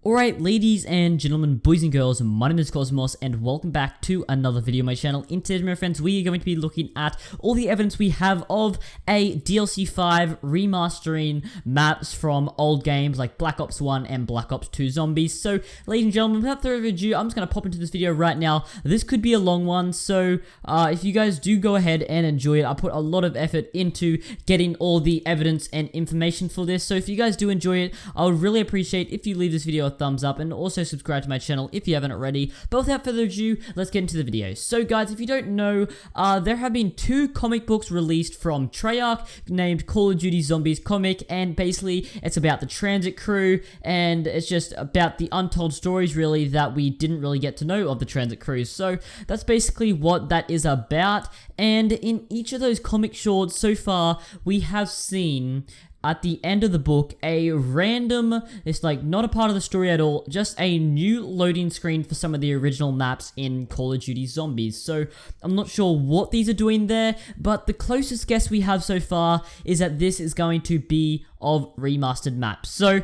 Alright, ladies and gentlemen, boys and girls, my name is Cosmos and welcome back to another video on my channel. In today, my friends, we are going to be looking at all the evidence we have of a DLC 5 remastering maps from old games like Black Ops 1 and Black Ops 2 Zombies. So, ladies and gentlemen, without further ado, I'm just going to pop into this video right now. This could be a long one, so if you guys do go ahead and enjoy it, I put a lot of effort into getting all the evidence and information for this. So if you guys do enjoy it, I would really appreciate if you leave this video a thumbs up and also subscribe to my channel if you haven't already. But without further ado, let's get into the video. So guys, if you don't know, there have been two comic books released from Treyarch named Call of Duty Zombies comic, and basically it's about the transit crew and it's just about the untold stories really that we didn't really get to know of the transit crews. So that's basically what that is about, and in each of those comic shorts so far we have seen at the end of the book a random, it's like not a part of the story at all, just a new loading screen for some of the original maps in Call of Duty Zombies. So I'm not sure what these are doing there, but the closest guess we have so far is that this is going to be of remastered maps. So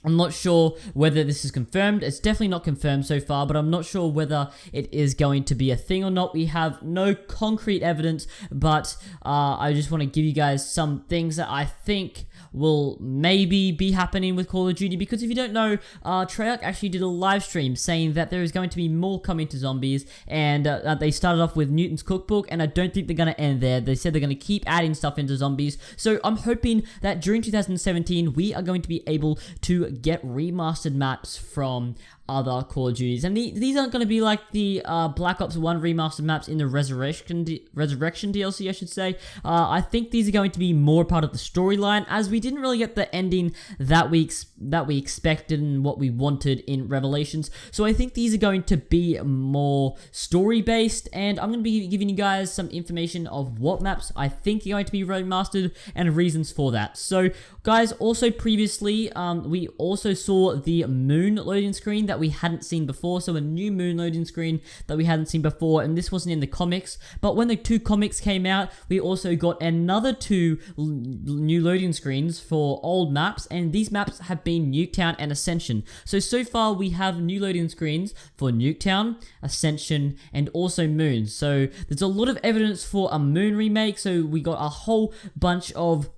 I'm not sure whether this is confirmed. It's definitely not confirmed so far, but I'm not sure whether it is going to be a thing or not. We have no concrete evidence, but I just want to give you guys some things that I think will maybe be happening with Call of Duty, because if you don't know, Treyarch actually did a live stream saying that there is going to be more coming to Zombies, and they started off with Newton's Cookbook, and I don't think they're going to end there. They said they're going to keep adding stuff into Zombies, so I'm hoping that during 2017 we are going to be able to get remastered maps from other Call of Duties, and these aren't going to be like the Black Ops 1 remastered maps in the Resurrection DLC, I should say. I think these are going to be more part of the storyline, as we didn't really get the ending that we expected and what we wanted in Revelations. So I think these are going to be more story based, and I'm going to be giving you guys some information of what maps I think are going to be remastered and reasons for that. So guys, also previously we also saw the moon loading screen that we hadn't seen before, so a new moon loading screen that we hadn't seen before, and this wasn't in the comics, but when the two comics came out, we also got another two new loading screens for old maps, and these maps have been Nuketown and Ascension. So far we have new loading screens for Nuketown, Ascension, and also Moon. So there's a lot of evidence for a Moon remake, so we got a whole bunch of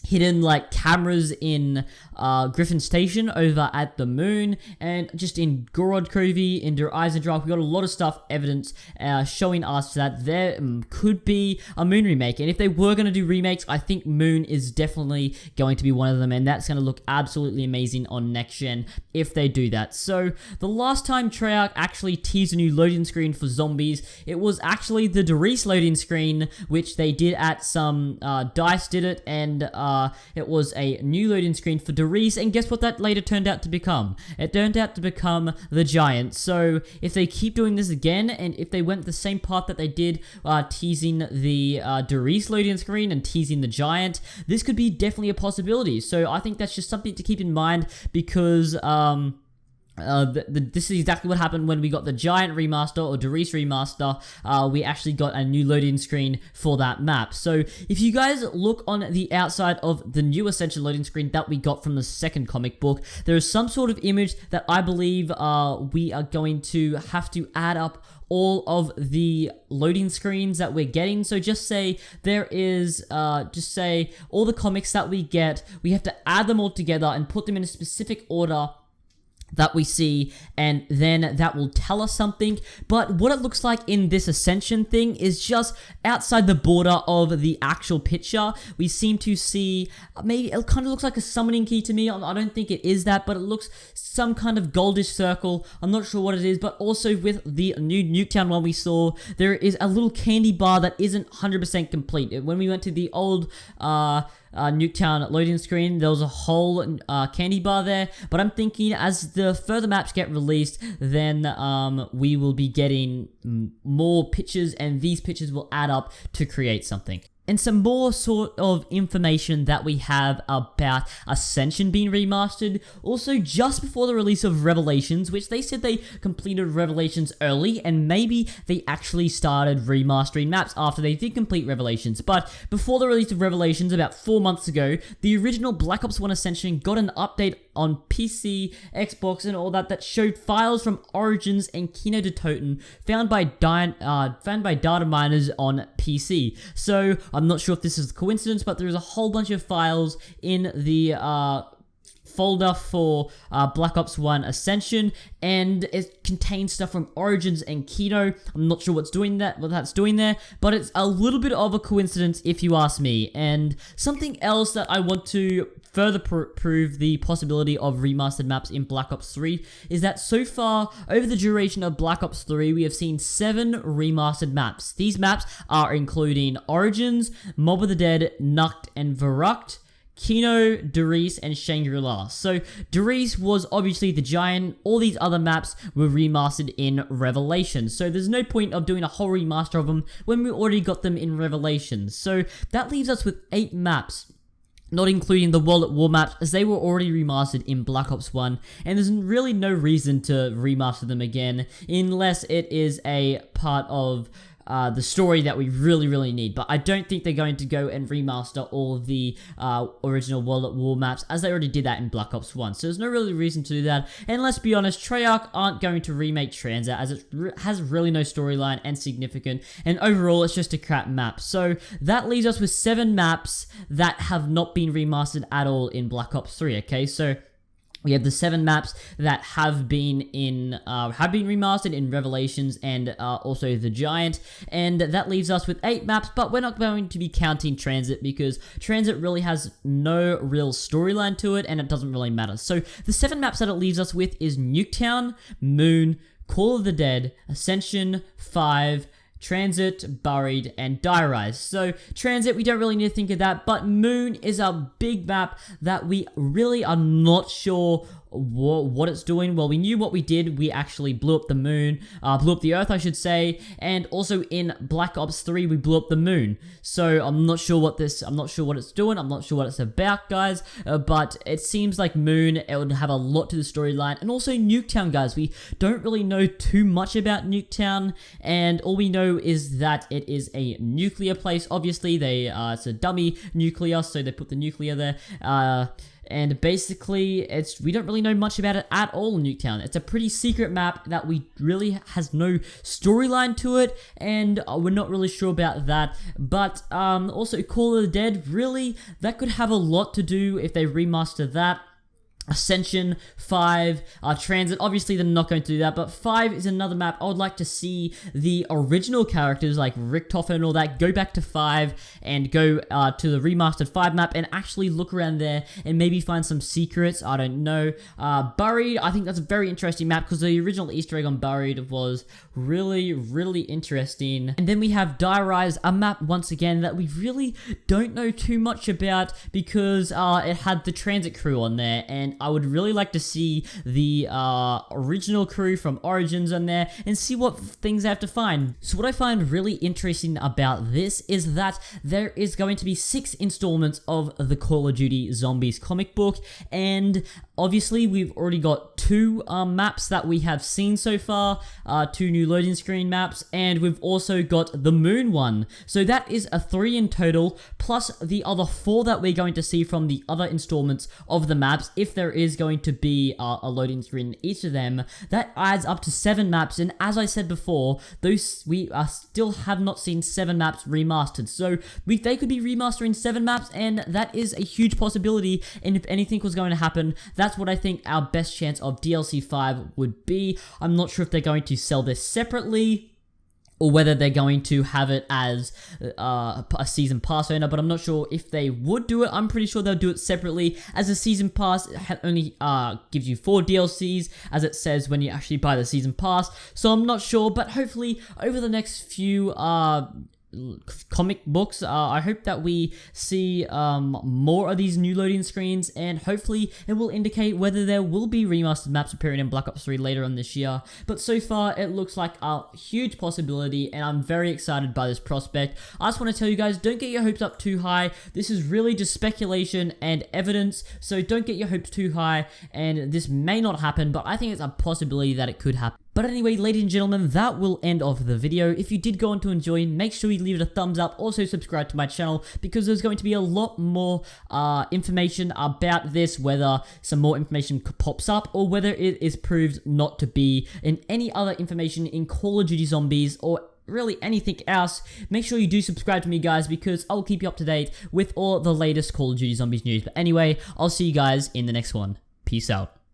hidden like cameras in Griffin Station over at the moon, and just in Gorod Covey, in Der Eisendrache, we got a lot of stuff, evidence showing us that there could be a Moon remake. And if they were going to do remakes, I think Moon is definitely going to be one of them, and that's going to look absolutely amazing on next gen if they do that. So the last time Treyarch actually teased a new loading screen for Zombies, it was actually the Doris loading screen, which they did at some DICE did it, and it was a new loading screen for Doris, and guess what that later turned out to become? It turned out to become the Giant. So if they keep doing this again, and if they went the same path that they did teasing the Doris loading screen and teasing the Giant, this could be definitely a possibility. So I think that's just something to keep in mind, because this is exactly what happened when we got the Giant remaster or Doris remaster. We actually got a new loading screen for that map. So if you guys look on the outside of the new Ascension loading screen that we got from the second comic book, there is some sort of image that I believe we are going to have to add up all of the loading screens that we're getting. So just say there is, just say all the comics that we get, we have to add them all together and put them in a specific order that we see, and then that will tell us something. But what it looks like in this Ascension thing is just outside the border of the actual picture. We seem to see, maybe it kind of looks like a summoning key to me. I don't think it is that, but it looks some kind of goldish circle. I'm not sure what it is, but also with the new Nuketown one we saw, there is a little candy bar that isn't 100% complete. When we went to the old Nuketown loading screen, there was a whole candy bar there, but I'm thinking as the further maps get released, then we will be getting more pictures, and these pictures will add up to create something. And some more sort of information that we have about Ascension being remastered. Also, just before the release of Revelations, which they said they completed Revelations early, and maybe they actually started remastering maps after they did complete Revelations. But before the release of Revelations, about 4 months ago, the original Black Ops 1 Ascension got an update on PC, Xbox, and all that showed files from Origins and Kino de Toten found by data miners on PC. So I'm not sure if this is a coincidence, but there's a whole bunch of files in the folder for Black Ops 1 Ascension, and it contains stuff from Origins and Kino. I'm not sure what that's doing there, but it's a little bit of a coincidence if you ask me. And something else that I want to further prove the possibility of remastered maps in Black Ops 3 is that so far, over the duration of Black Ops 3, we have seen 7 remastered maps. These maps are including Origins, Mob of the Dead, Nukt, and Verrucht, Kino, Derice, and Shangri-La. So Derice was obviously the giant. All these other maps were remastered in Revelations. So there's no point of doing a whole remaster of them when we already got them in Revelations. So that leaves us with 8 maps, not including the World at War maps, as they were already remastered in Black Ops 1, and there's really no reason to remaster them again, unless it is a part of the story that we really need. But I don't think they're going to go and remaster all of the original World at War maps, as they already did that in Black Ops 1. So there's no really reason to do that. And let's be honest, Treyarch aren't going to remake Transat, as it has really no storyline and significant, and overall it's just a crap map. So that leaves us with 7 maps that have not been remastered at all in Black Ops 3. Okay, so we have the 7 maps that have been remastered in Revelations and also the Giant, and that leaves us with 8 maps. But we're not going to be counting Transit, because Transit really has no real storyline to it, and it doesn't really matter. So the 7 maps that it leaves us with is Nuketown, Moon, Call of the Dead, Ascension, 5, Transit, Buried, and Die Rise. So Transit, we don't really need to think of that, but Moon is a big map that we really are not sure what it's doing. Well, we knew what we did. We actually blew up the moon, blew up the Earth, I should say, and also in Black Ops 3, we blew up the moon. So I'm not sure what it's doing. I'm not sure what it's about, guys, but it seems like Moon, it would have a lot to the storyline. And also Nuketown, guys, we don't really know too much about Nuketown, and all we know is that it is a nuclear place. Obviously, it's a dummy nuclear, so they put the nuclear there, and basically, we don't really know much about it at all in Nuketown. It's a pretty secret map that we really has no storyline to it, and we're not really sure about that. But also Call of the Dead, really, that could have a lot to do if they remaster that. Ascension, 5, Transit, obviously they're not going to do that, but 5 is another map I would like to see the original characters like Richtofen and all that go back to 5 and go to the remastered 5 map and actually look around there and maybe find some secrets. I don't know. Buried, I think that's a very interesting map, because the original Easter egg on Buried was really interesting. And then we have Die Rise, a map once again that we really don't know too much about, because it had the Transit crew on there, and I would really like to see the original crew from Origins on there and see what things they have to find. So what I find really interesting about this is that there is going to be 6 installments of the Call of Duty Zombies comic book, and obviously we've already got 2 maps that we have seen so far, 2 new loading screen maps, and we've also got the Moon one. So that is a 3 in total, plus the other 4 that we're going to see from the other installments of the maps. If there is going to be a loading screen in each of them, that adds up to 7 maps, and as I said before, we still have not seen 7 maps remastered. So they could be remastering 7 maps, and that is a huge possibility, and if anything was going to happen, that's what I think our best chance of DLC 5 would be. I'm not sure if they're going to sell this separately, or whether they're going to have it as a season pass owner, but I'm not sure if they would do it. I'm pretty sure they'll do it separately, as a season pass only gives you 4 DLCs, as it says when you actually buy the season pass. So I'm not sure, but hopefully over the next few comic books, I hope that we see more of these new loading screens, and hopefully it will indicate whether there will be remastered maps appearing in Black Ops 3 later on this year. But so far it looks like a huge possibility, and I'm very excited by this prospect. I just want to tell you guys, don't get your hopes up too high. This is really just speculation and evidence, so don't get your hopes too high, and this may not happen, but I think it's a possibility that it could happen. But anyway, ladies and gentlemen, that will end off the video. If you did go on to enjoy, make sure you leave it a thumbs up. Also subscribe to my channel because there's going to be a lot more information about this, whether some more information pops up or whether it is proved not to be in any other information in Call of Duty Zombies or really anything else. Make sure you do subscribe to me, guys, because I'll keep you up to date with all the latest Call of Duty Zombies news. But anyway, I'll see you guys in the next one. Peace out.